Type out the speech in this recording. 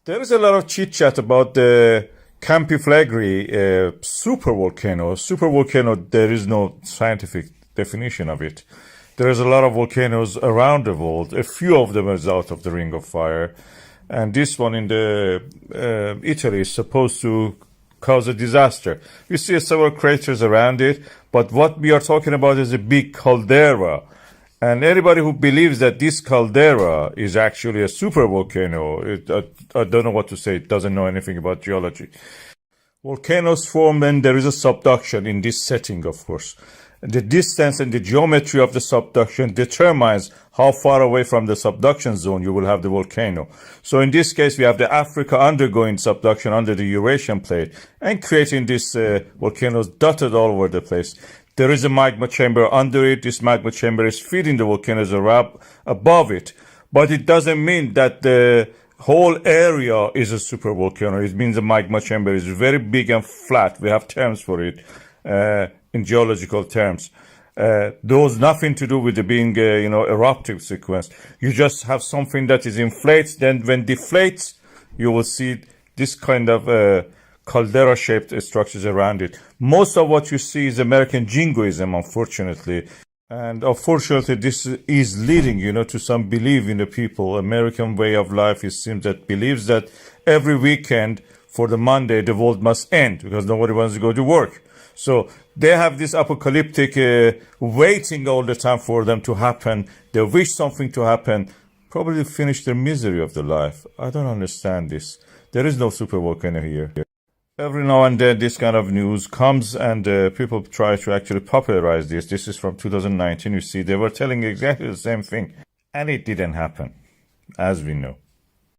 There is a lot of chit chat about the Campi Flegrei supervolcano. Supervolcano, there is no scientific definition of it. There is a lot of volcanoes around the world. A few of them is out of the Ring of Fire. And this one in the Italy is supposed to cause a disaster. You see several craters around it, but what we are talking about is a big caldera. And anybody who believes that this caldera is actually a supervolcano, I don't know what to say, it doesn't know anything about geology. Volcanoes form when there is a subduction in this setting, of course. The distance and the geometry of the subduction determines how far away from the subduction zone you will have the volcano. So in this case, we have the Africa undergoing subduction under the Eurasian plate and creating these volcanoes dotted all over the place. There is a magma chamber under it. This magma chamber is feeding the volcanoes above it. But it doesn't mean that the whole area is a supervolcano. It means the magma chamber is very big and flat. We have terms for it in geological terms. Those nothing to do with it being eruptive sequence. You just have something that is inflates. Then when deflates, you will see this kind of caldera-shaped structures around it. Most of what you see is American jingoism, unfortunately. And unfortunately, this is leading, to some belief in the people. American way of life, it seems, that believes that every weekend for the Monday, the world must end because nobody wants to go to work. So they have this apocalyptic waiting all the time for them to happen. They wish something to happen, probably finish their misery of the life. I don't understand this. There is no supervolcano here. Every now and then this kind of news comes and people try to actually popularize this. This is from 2019. You see, they were telling exactly the same thing. And it didn't happen, as we know.